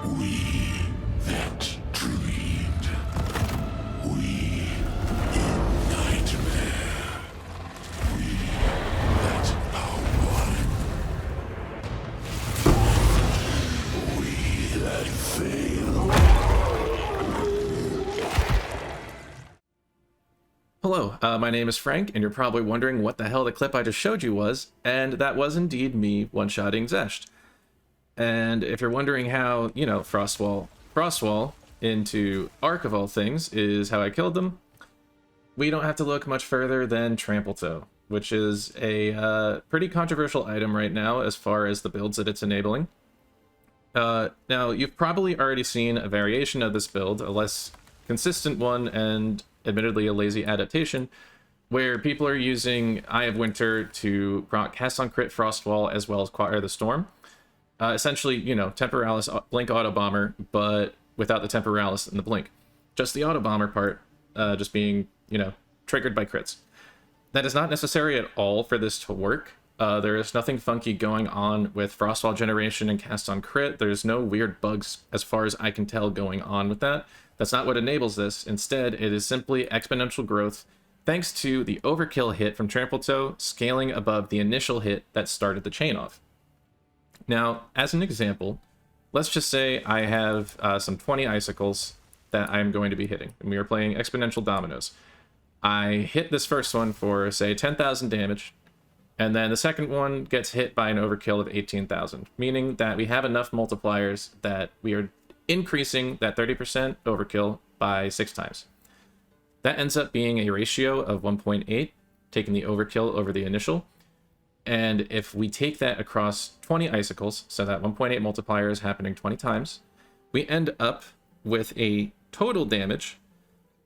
We that dreamed. We in nightmare. We that are one. We that fail. Hello, my name is Frank, and you're probably wondering what the hell the clip I just showed you was, and that was indeed me one-shotting Zesht. And if you're wondering how, Frost Wall into Arc of all things is how I killed them, we don't have to look much further than Trampletoe, which is a pretty controversial item right now as far as the builds that it's enabling. Now, you've probably already seen a variation of this build, a less consistent one, and admittedly a lazy adaptation, where people are using Eye of Winter to proc cast on crit Frost Wall as well as Choir the Storm. Essentially, Temporalis Blink Auto Bomber, but without the Temporalis and the Blink. Just the Auto Bomber part, just being, triggered by crits. That is not necessary at all for this to work. There is nothing funky going on with Frost Wall generation and cast on crit. There's no weird bugs, as far as I can tell, going on with that. That's not what enables this. Instead, it is simply exponential growth thanks to the Overkill hit from Trampletoe scaling above the initial hit that started the chain off. Now, as an example, let's just say I have some 20 icicles that I'm going to be hitting, and we are playing exponential dominoes. I hit this first one for, say, 10,000 damage, and then the second one gets hit by an overkill of 18,000, meaning that we have enough multipliers that we are increasing that 30% overkill by 6 times. That ends up being a ratio of 1.8, taking the overkill over the initial. And if we take that across 20 icicles, so that 1.8 multiplier is happening 20 times, we end up with a total damage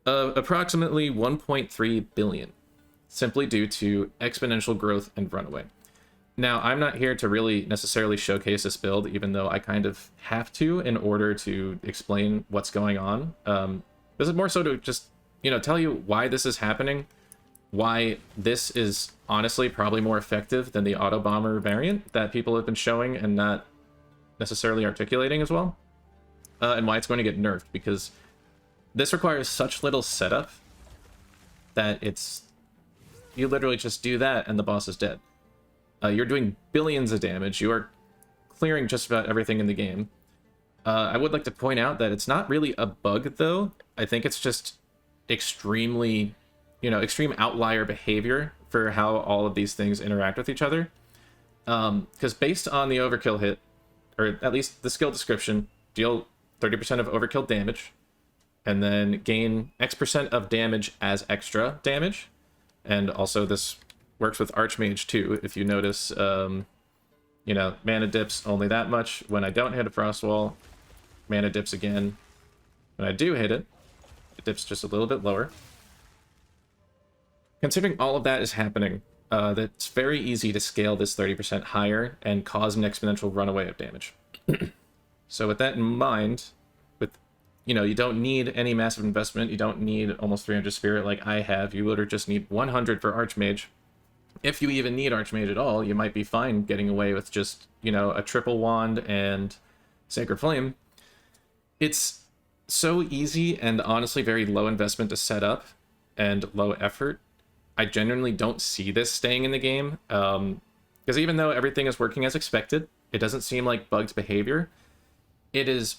of approximately 1.3 billion, simply due to exponential growth and runaway. Now, I'm not here to really necessarily showcase this build, even though I kind of have to in order to explain what's going on. This is more so to just, tell you why this is happening, why this is honestly probably more effective than the Auto Bomber variant that people have been showing and not necessarily articulating as well, and why it's going to get nerfed, because this requires such little setup that you literally just do that and the boss is dead. You're doing billions of damage. You are clearing just about everything in the game. I would like to point out that it's not really a bug, though. I think it's just extreme outlier behavior for how all of these things interact with each other. Because based on the overkill hit, or at least the skill description, deal 30% of overkill damage, and then gain X% of damage as extra damage. And also this works with Archmage too. If you notice, mana dips only that much when I don't hit a Frost Wall. Mana dips again when I do hit it. It dips just a little bit lower. Considering all of that is happening, it's very easy to scale this 30% higher and cause an exponential runaway of damage. So with that in mind, you don't need any massive investment. You don't need almost 300 spirit like I have. You literally just need 100 for Archmage. If you even need Archmage at all, you might be fine getting away with just, a triple wand and Sacred Flame. It's so easy and honestly very low investment to set up and low effort. I genuinely don't see this staying in the game, because even though everything is working as expected, it doesn't seem like bugged behavior. It is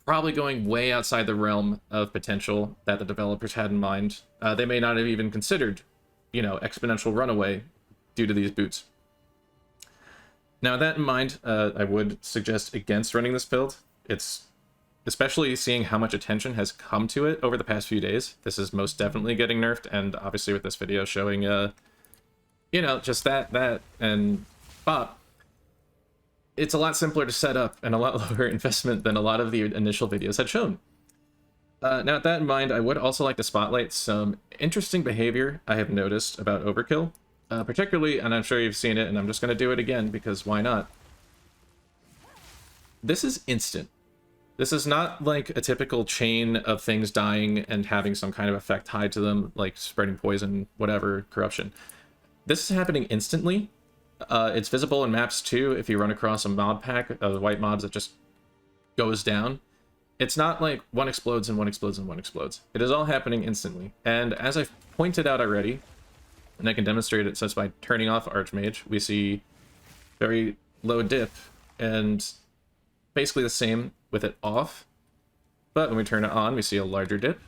probably going way outside the realm of potential that the developers had in mind. They may not have even considered exponential runaway due to these boots. Now, with that in mind, I would suggest against running this build. It's especially seeing how much attention has come to it over the past few days. This is most definitely getting nerfed, and obviously with this video showing, just that, and Bop, it's a lot simpler to set up and a lot lower investment than a lot of the initial videos had shown. Now, with that in mind, I would also like to spotlight some interesting behavior I have noticed about Overkill. Particularly, and I'm sure you've seen it, and I'm just going to do it again, because why not? This is instant. This is not like a typical chain of things dying and having some kind of effect tied to them, like spreading poison, whatever, corruption. This is happening instantly. It's visible in maps too if you run across a mob pack of white mobs that just goes down, it's not like one explodes and one explodes and one explodes. It is all happening instantly. And as I've pointed out already, and I can demonstrate it such by turning off Archmage, we see very low dip, and basically the same with it off. But when we turn it on, we see a larger dip,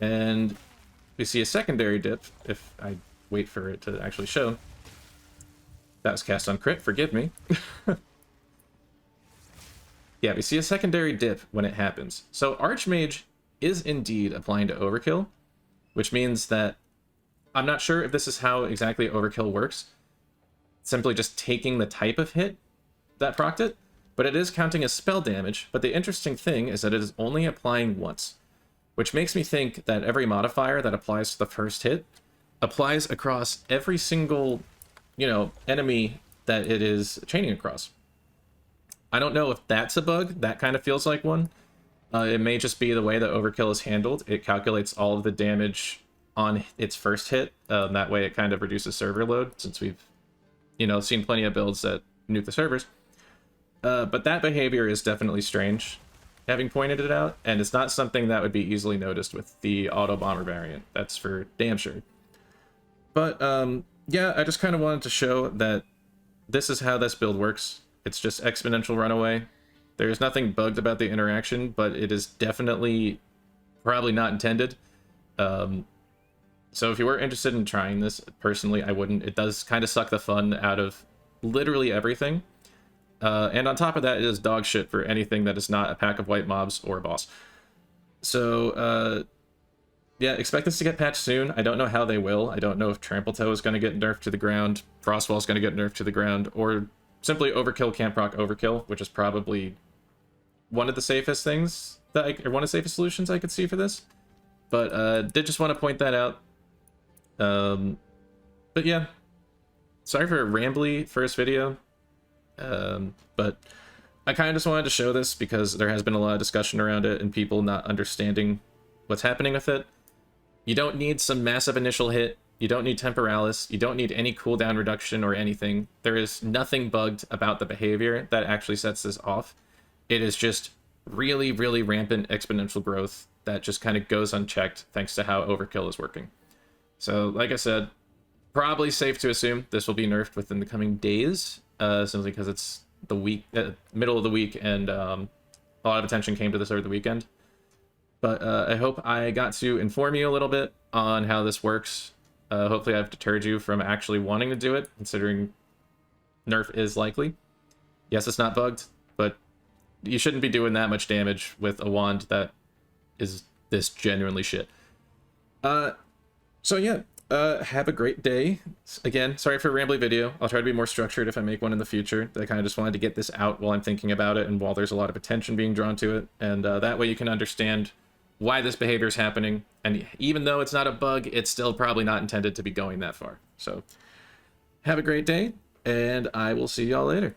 and we see a secondary dip, if I wait for it to actually show. That was cast on crit, forgive me. Yeah, we see a secondary dip when it happens. So Archmage is indeed applying to Overkill, which means that I'm not sure if this is how exactly Overkill works. Simply just taking the type of hit that procced it, but it is counting as spell damage. But the interesting thing is that it is only applying once, which makes me think that every modifier that applies to the first hit applies across every single, enemy that it is chaining across. I don't know if that's a bug. That kind of feels like one. It may just be the way that Overkill is handled. It calculates all of the damage on its first hit. That way it kind of reduces server load, since we've, seen plenty of builds that nuke the servers. But that behavior is definitely strange, having pointed it out, and it's not something that would be easily noticed with the auto bomber variant. That's for damn sure. But yeah, I just kind of wanted to show that this is how this build works. It's just exponential runaway. There's nothing bugged about the interaction, but it is definitely probably not intended. So if you were interested in trying this, personally, I wouldn't. It does kind of suck the fun out of literally everything. And on top of that, it is dog shit for anything that is not a pack of white mobs or a boss. So, yeah, expect this to get patched soon. I don't know how they will. I don't know if Trampletoe is going to get nerfed to the ground, Frost Wall is going to get nerfed to the ground, or simply Overkill can't proc Overkill, which is probably one of the safest things that or one of the safest solutions I could see for this. But did just want to point that out. But yeah, sorry for a rambly first video. But I kind of just wanted to show this because there has been a lot of discussion around it and people not understanding what's happening with it. You don't need some massive initial hit. You don't need temporalis. You don't need any cooldown reduction or anything. There is nothing bugged about the behavior that actually sets this off. It is just really, really rampant exponential growth that just kind of goes unchecked thanks to how Overkill is working. So, like I said, probably safe to assume this will be nerfed within the coming days, simply because it's the week, middle of the week, and a lot of attention came to this over the weekend. But I hope I got to inform you a little bit on how this works. Hopefully I've deterred you from actually wanting to do it, considering nerf is likely. Yes, it's not bugged, but you shouldn't be doing that much damage with a wand that is this genuinely shit. So yeah, have a great day. Again, sorry for a rambly video. I'll try to be more structured if I make one in the future. I kind of just wanted to get this out while I'm thinking about it and while there's a lot of attention being drawn to it. And that way you can understand why this behavior is happening. And even though it's not a bug, it's still probably not intended to be going that far. So have a great day, and I will see y'all later.